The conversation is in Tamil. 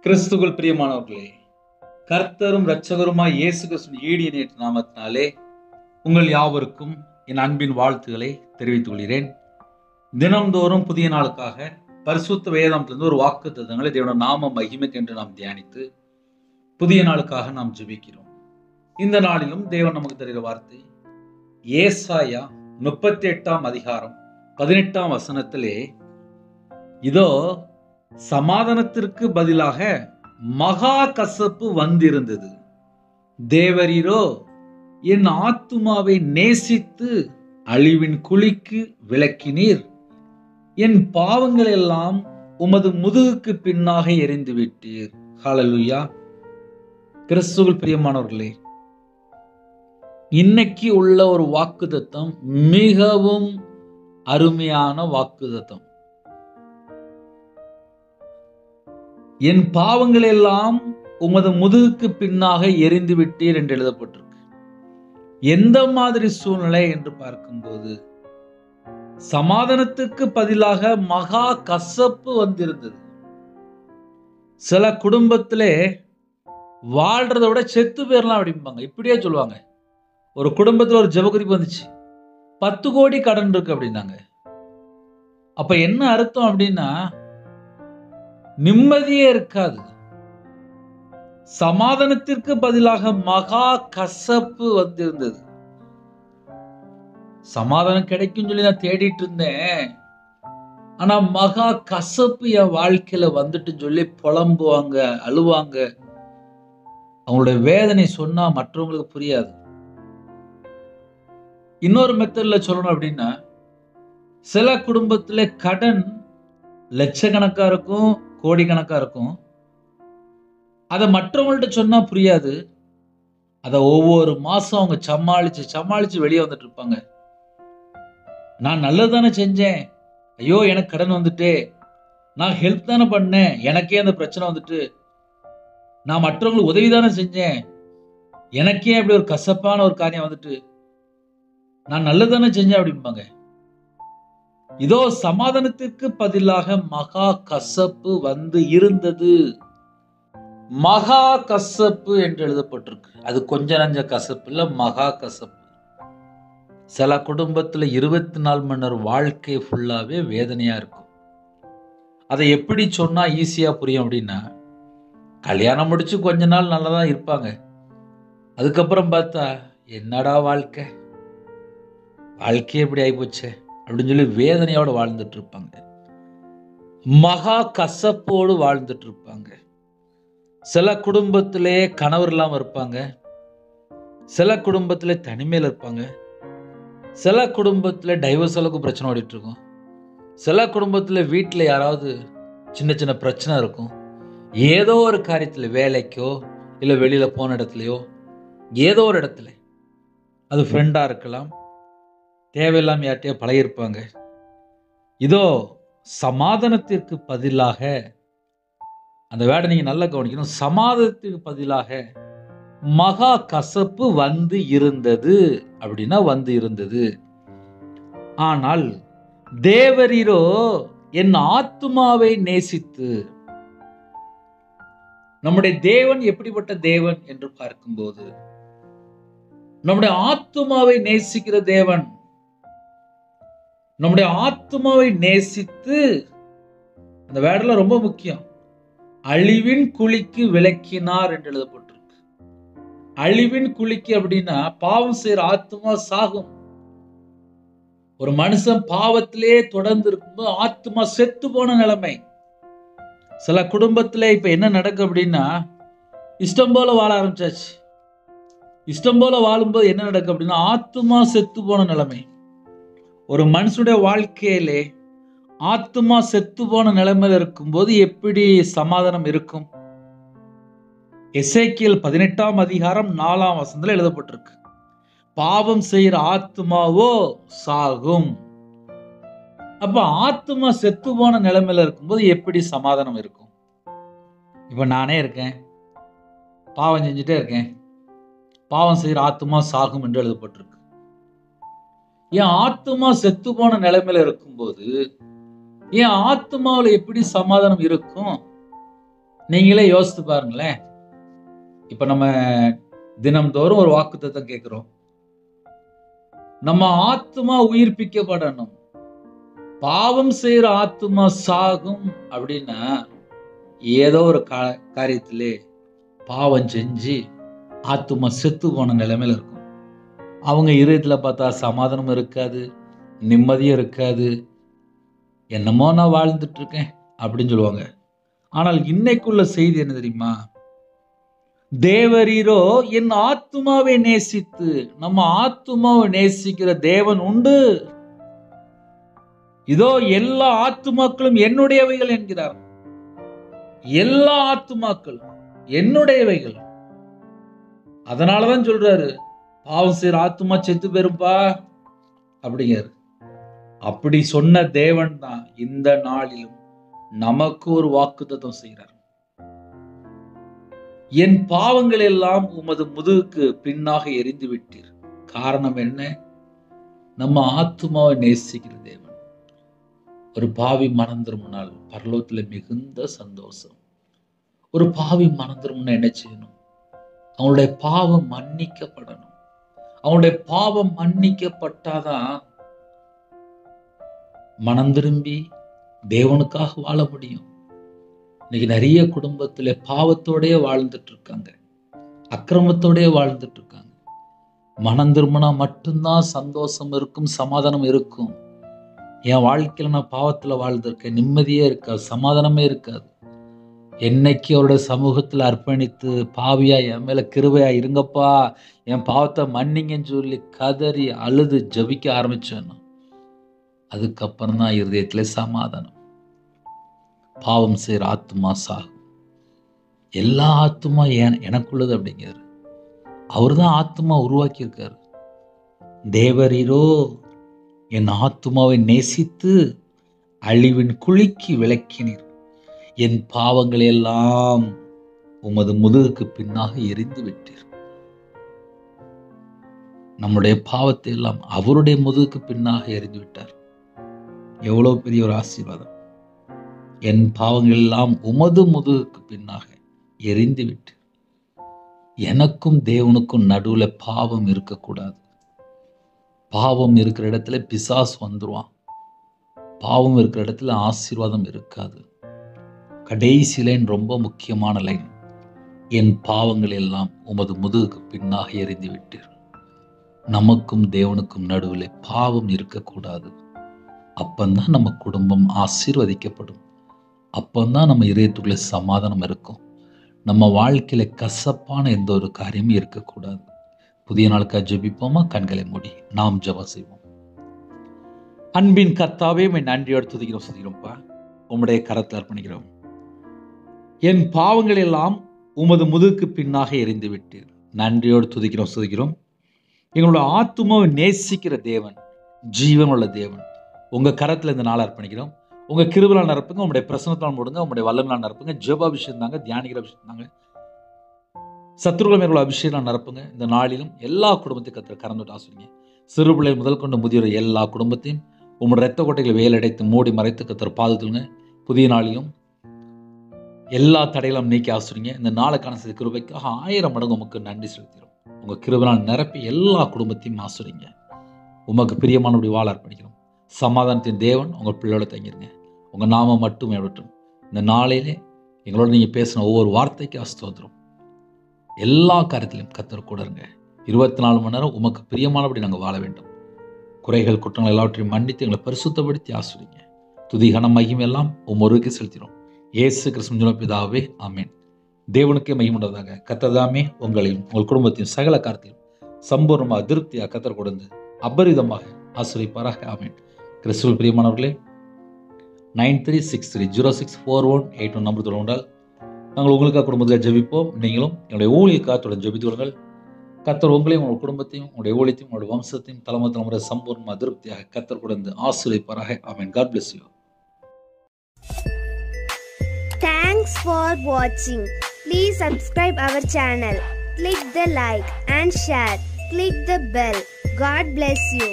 கிறிஸ்துவுக்குள் பிரியமானவர்களே, கர்த்தரும் இரட்சகருமாய் இயேசு கிறிஸ்துவின் ஈடு இணையற்ற நாமத்தினாலே உங்கள் யாவருக்கும் என் அன்பின் வாழ்த்துக்களை தெரிவித்துக் கொள்கிறேன். தினம்தோறும் புதிய நாளுக்காக பரிசுத்த வேதாந்தத்திலிருந்து ஒரு வாக்குத்தத்தங்களை தேவனுடைய நாம மகிமைக்கென்று நாம் தியானித்து புதிய நாளுக்காக நாம் ஜெபிக்கிறோம். இந்த நாளிலும் தேவன் நமக்கு தருகிற வார்த்தை ஏசாயா 38ஆம் அதிகாரம் 18ஆம் வசனத்திலே, இதோ சமாதானத்திற்கு பதிலாக மகா கசப்பு வந்திருந்தது. தேவரீரோ என் ஆத்துமாவை நேசித்து அழிவின் குழிக்கு விலக்கினீர். என் பாவங்கள் எல்லாம் உமது முதுகுக்கு பின்னாக எறிந்து விட்டீர். ஹல்லேலூயா. கிறிஸ்துவுக்குள் பிரியமானவர்களே, இன்னைக்கு உள்ள ஒரு வாக்குத்தத்தம் மிகவும் அருமையான வாக்குத்தத்தம். என் பாவங்கள் எல்லாம் உமது முதுகுக்கு பின்னாக எறிந்து விட்டீர் என்று எழுதப்பட்டிருக்கு. எந்த மாதிரி சூழ்நிலை என்று பார்க்கும்போது, சமாதானத்துக்கு பதிலாக மகா கசப்பு வந்திருந்தது. சில குடும்பத்திலே வாழ்றதை விட செத்து போயிரலாம் அப்படிம்பாங்க. இப்படியே சொல்லுவாங்க. ஒரு குடும்பத்தில் ஒரு ஜெபக்குறிப்பு வந்துச்சு, 10 கோடி கடன் இருக்கு அப்படின்னாங்க. அப்ப என்ன அர்த்தம் அப்படின்னா, நிம்மதியே இருக்காது. சமாதானத்திற்கு பதிலாக மகா கசப்பு வந்திருந்தது. சமாதானம் கிடைக்கும் சொல்லி நான் தேடிட்டு இருந்தேன், ஆனா மகா கசப்பு என் வாழ்க்கையில வந்துட்டு சொல்லி புலம்புவாங்க, அழுவாங்க. அவங்களுடைய வேதனை சொன்னா மற்றவங்களுக்கு புரியாது. இன்னொரு மெத்தட்ல சொல்லணும் அப்படின்னா, சில குடும்பத்துல கடன் லட்சக்கணக்கா இருக்கும், கோடிக்கணக்கா இருக்கும். அதை மற்றவங்கள்ட்ட சொன்னா புரியாது. அதை ஒவ்வொரு மாசம் அவங்க சமாளிச்சு வெளியே வந்துட்டு இருப்பாங்க. நான் நல்லது தானே செஞ்சேன், ஐயோ எனக்கு கடன் வந்துட்டு, நான் ஹெல்ப் தானே பண்ணேன், எனக்கே அந்த பிரச்சனை வந்துட்டு, நான் மற்றவங்களுக்கு உதவி தானே செஞ்சேன், எனக்கே அப்படி ஒரு கசப்பான ஒரு காரியம் வந்துட்டு, நான் நல்லது தானே செஞ்சேன் அப்படிம்பாங்க. இதோ சமாதானத்திற்கு பதிலாக மகா கசப்பு வந்து இருந்தது. மகா கசப்பு என்று எழுதப்பட்டிருக்கு. அது கொஞ்ச நஞ்ச கசப்பு இல்ல, மகா கசப்பு. சில குடும்பத்துல 24 மணி நேரம் வாழ்க்கை ஃபுல்லாவே வேதனையா இருக்கும். அதை எப்படி சொன்னா ஈஸியா புரியும் அப்படின்னா, கல்யாணம் முடிச்சு கொஞ்ச நாள் நல்லதான் இருப்பாங்க. அதுக்கப்புறம் பார்த்தா, என்னடா வாழ்க்கையே இப்படி ஆயிப்போச்சே அப்படின்னு சொல்லி வேதனையோடு வாழ்ந்துட்டு இருப்பாங்க. மகா கசப்போடு வாழ்ந்துட்டு இருப்பாங்க. சில குடும்பத்திலே கணவர் இல்லாம இருப்பாங்க, சில குடும்பத்திலே தனிமையில் இருப்பாங்க, சில குடும்பத்தில் டைவர்ஸ் அளவுக்கு பிரச்சனை ஓடிட்டு இருக்கும், சில குடும்பத்தில் வீட்டில் யாராவது சின்ன சின்ன பிரச்சனை இருக்கும். ஏதோ ஒரு காரியத்தில், வேலைக்கோ இல்லை வெளியில போன இடத்துலையோ, ஏதோ ஒரு இடத்துல, அது ஃப்ரெண்டா இருக்கலாம், தேவையில்லாம யார்ட்டையோ பழகிருப்பாங்க. இதோ சமாதானத்திற்கு பதிலாக, அந்த வேர்டை நீங்க நல்லா கவனிக்கணும், சமாதானத்திற்கு பதிலாக மகா கசப்பு வந்து இருந்தது அப்படின்னா வந்து இருந்தது. ஆனால் தேவரீரோ என் ஆத்துமாவை நேசித்து. நம்முடைய தேவன் எப்படிப்பட்ட தேவன் என்று பார்க்கும்போது, நம்முடைய ஆத்துமாவை நேசிக்கிற தேவன். நம்முடைய ஆத்துமாவை நேசித்து, அந்த வேர்டெல்லாம் ரொம்ப முக்கியம். அழிவின் குழிக்கு விலக்கினார் என்று எழுதப்பட்டிருக்கு. அழிவின் குழிக்கு அப்படின்னா, பாவம் செய்யற ஆத்துமா சாகும். ஒரு மனுஷன் பாவத்திலே தொடர்ந்து இருக்கும்போது ஆத்துமா செத்து போன நிலைமை. சில குடும்பத்திலே இப்ப என்ன நடக்கும் அப்படின்னா, இஷ்டம் போல வாழ ஆரம்பிச்சாச்சு. இஷ்டம் போல வாழும்போது என்ன நடக்கும் அப்படின்னா, ஆத்துமா செத்து போன நிலைமை. ஒரு மனுஷனுடைய வாழ்க்கையிலே ஆத்துமா செத்து போன நிலைமையில இருக்கும்போது எப்படி சமாதானம் இருக்கும்? எசேக்கியேல் 18ஆம் அதிகாரம் 4ஆம் வசனத்துல எழுதப்பட்டிருக்கு, பாவம் செய்கிற ஆத்துமாவோ சாகும். அப்ப ஆத்துமா செத்து போன நிலைமையில இருக்கும்போது எப்படி சமாதானம் இருக்கும்? இப்ப நானே இருக்கேன், பாவம் செஞ்சுட்டே இருக்கேன், பாவம் செய்கிற ஆத்துமா சாகும் என்று எழுதப்பட்டிருக்கு. என் ஆத்துமா செத்து போன நிலைமையில இருக்கும்போது என் ஆத்துமாவில் எப்படி சமாதானம் இருக்கும்? நீங்களே யோசித்து பாருங்களேன். இப்ப நம்ம தினம்தோறும் ஒரு வாக்குத்தத்தம் கேட்கிறோம். நம்ம ஆத்துமா உயிர்ப்பிக்கப்படணும். பாவம் செய்யற ஆத்துமா சாகும் அப்படின்னா ஏதோ ஒரு காரியத்திலே பாவம் செஞ்சு ஆத்துமா செத்து போன நிலைமையில இருக்கும். அவங்க இதயத்துல பார்த்தா சமாதானம் இருக்காது, நிம்மதியும் இருக்காது. என்னமோ நான் வாழ்ந்துட்டு இருக்கேன் அப்படின்னு சொல்லுவாங்க. ஆனால் இன்னைக்குள்ள செய்தி என்ன தெரியுமா? தேவரீரோ என் ஆத்துமாவை நேசித்து, நம்ம ஆத்துமாவை நேசிக்கிற தேவன் உண்டு. இதோ எல்லா ஆத்துமாக்களும் என்னுடையவைகள் என்கிறார். எல்லா ஆத்துமாக்களும் என்னுடையவைகள். அதனாலதான் சொல்றாரு, பாவம் செய்யற ஆத்துமா செத்து போயிருப்பா அப்படிங்கிறாரு. அப்படி சொன்ன தேவன் தான் இந்த நாளிலும் நமக்கு ஒரு வாக்குத்தத்தம் செய்கிறார். என் பாவங்கள் எல்லாம் உமது முதுகுக்கு பின்னாக எரிந்து விட்டீர். காரணம் என்ன? நம்ம ஆத்துமாவை நேசிக்கிற தேவன். ஒரு பாவி மனம் திரும்பினால் பரலோகத்துல மிகுந்த சந்தோஷம். ஒரு பாவி மனம் திரும்பினா என்ன செய்யணும்? அவனுடைய பாவம் மன்னிக்கப்படணும். அவனுடைய பாவம் மன்னிக்கப்பட்டாதான் மனம் திரும்பி தேவனுக்காக வாழ முடியும். இன்னைக்கு நிறைய குடும்பத்துல பாவத்தோடய வாழ்ந்துட்டு இருக்காங்க, அக்கிரமத்தோடய வாழ்ந்துட்டு இருக்காங்க. மனம் திரும்பினா மட்டும்தான் சந்தோஷம் இருக்கும், சமாதானம் இருக்கும். என் வாழ்க்கையில நான் பாவத்துல வாழ்ந்திருக்கேன், நிம்மதியே இருக்காது, சமாதானமே இருக்காது. என்னைக்கு அவருடைய சமூகத்துல அர்ப்பணித்து பாவியா என் மேல கிருபையா இருங்கப்பா, என் பாவத்தை மன்னிங்கன்னு சொல்லி கதறி அழுது ஜபிக்க ஆரம்பிச்சேன்னு அதுக்கப்புறம் தான் இருதயத்துல சமாதானம். பாவம் செய்யற ஆத்துமா சாகும். எல்லா ஆத்துமா எனக்குள்ளது அப்படிங்கிறாரு. அவர் தான் ஆத்துமா உருவாக்கி இருக்காரு. தேவரீரோ என் ஆத்துமாவை நேசித்து அழிவின் குழிக்கு விலக்கினீர். என் பாவங்களை எல்லாம் உமது முதுகுக்கு பின்னாக எரிந்து விட்டீர். நம்முடைய பாவத்தை எல்லாம் அவருடைய முதுகுக்கு பின்னாக எரிந்து விட்டார். எவ்வளவு பெரிய ஒரு ஆசீர்வாதம். என் பாவங்கள் எல்லாம் உமது முதுகுக்கு பின்னாக எரிந்து விட்டு. எனக்கும் தேவனுக்கும் நடுவுல பாவம் இருக்கக்கூடாது. பாவம் இருக்கிற இடத்துல பிசாசு வந்துருவான். பாவம் இருக்கிற இடத்துல ஆசீர்வாதம் இருக்காது. கடைசி லைன் ரொம்ப முக்கியமான லைன். என் பாவங்கள் எல்லாம் உமது முதுகுக்கு பின்னாக எரிந்து விட்டீர். நமக்கும் தேவனுக்கும் நடுவில் பாவம் இருக்கக்கூடாது. அப்பந்தான் நம்ம குடும்பம் ஆசீர்வதிக்கப்படும். அப்பந்தான் நம்ம இதயத்துக்குள்ள சமாதானம் இருக்கும். நம்ம வாழ்க்கையில கசப்பான எந்த ஒரு காரியமும் இருக்கக்கூடாது. புதிய நாளுக்காக ஜெபிப்போமா? கண்களை மூடி நாம் ஜெபம் செய்வோம். அன்பின் கர்த்தாவே, நன்றியோடு துதிக்கிறோம், சொல்கிறோம்ப்பா. உம்முடைய கரத்தில் அர்ப்பணிக்கிறோம். என் பாவங்கள் எல்லாம் உமது முதுகுக்கு பின்னாக எரிந்து விட்டீர். நன்றியோடு துதிக்கிறோம், சொல்கிறோம். எங்களோட ஆத்துமாவை நேசிக்கிற தேவன், ஜீவனுள்ள தேவன், உங்க கரத்துல இந்த நாளை அர்ப்பணிக்கிறோம். உங்க கிருபையால் நிரப்புங்க, உங்களுடைய பிரசன்னத்தால் மூடுங்க, உங்களுடைய வல்லமையால் நிரப்புங்க. ஜெபாபிஷேகம் தாங்க, தியானிக்கிற அபிஷேகம் தாங்க, சத்துருக்கள் மேற்கொள்ள அபிஷேகம் நிரப்புங்க. இந்த நாளிலும் எல்லா குடும்பத்தையும் கர்த்தர் கரந்துட்டு ஆசிரிங்க. சிறு பிள்ளை முதல் கொண்டு முதியோர் எல்லா குடும்பத்தையும் உங்களுடைய இரத்த கோட்டைகளை வேலடைத்து மூடி மறைத்து கர்த்தர் பாதுகாத்துங்க. புதிய நாளிலும் எல்லா தடைகளும் நீக்கி ஆசிரிங்க. இந்த நாளுக்கான செய்த கிருபைக்காக 1000 மடங்கு உமக்கு நன்றி செலுத்துகிறோம். உங்க கிருபையால் நிரப்பி எல்லா குடும்பத்தையும் ஆசிரிங்க. உமக்கு பிரியமானபடி வாழ அர்ப்பணிக்கிறோம். சமாதானத்தின் தேவன் உங்கள் பிள்ளையோட தங்கிருங்க. உங்கள் நாமம் மட்டும் ஏவட்டும். இந்த நாளையிலே எங்களோட நீங்கள் பேசின ஒவ்வொரு வார்த்தைக்கு ஸ்தோத்திரம். எல்லா காரியத்திலையும் கர்த்தர் கூட இருங்க. 24 மணி நேரம் உமக்கு பிரியமானபடி நாங்கள் வாழ வேண்டும். குறைகள் குற்றங்கள் எல்லாவற்றையும் மன்னித்து எங்களை பரிசுத்தப்படுத்தி ஆசிரிங்க. துதி கனம் மகிமை எல்லாம் ஒருவருக்கு செலுத்தினோம். இயேசு கிறிஸ்துவின் பிதாவே, ஆமென். தேவனுக்கே மகிமையுண்டதாக. கர்த்தர் தாமே உங்களையும் உங்கள் குடும்பத்தையும் சகல காரியத்திலும் சம்பூர்ணமாக திருப்தியாக கர்த்தர் கொடுத்து அபரிதமாக ஆசீர்வதிப்பாராக. ஆமென். கிறிஸ்துவில் பிரியமானவர்களே, 9363064181 நம்பர் தொடர்ந்தால் நாங்கள் உங்களுக்காக குடும்பத்தில் ஜெபிப்போம். நீங்களும் என்னுடைய ஊழியக்காக தொடர்ந்து ஜெபித்து கொள்ளுங்கள். கர்த்தர் உங்களையும் உங்கள் குடும்பத்தையும் உங்களுடைய ஊழியத்தையும் உங்களுடைய வம்சத்தையும் தலைமுறை சம்பூர்ணமாக திருப்தியாக கர்த்தர் கொடுத்து ஆசீர்வதிப்பாராக. ஆமென். God bless you. Thanks for watching. Please subscribe our channel. Click the like and share. Click the bell. God bless you.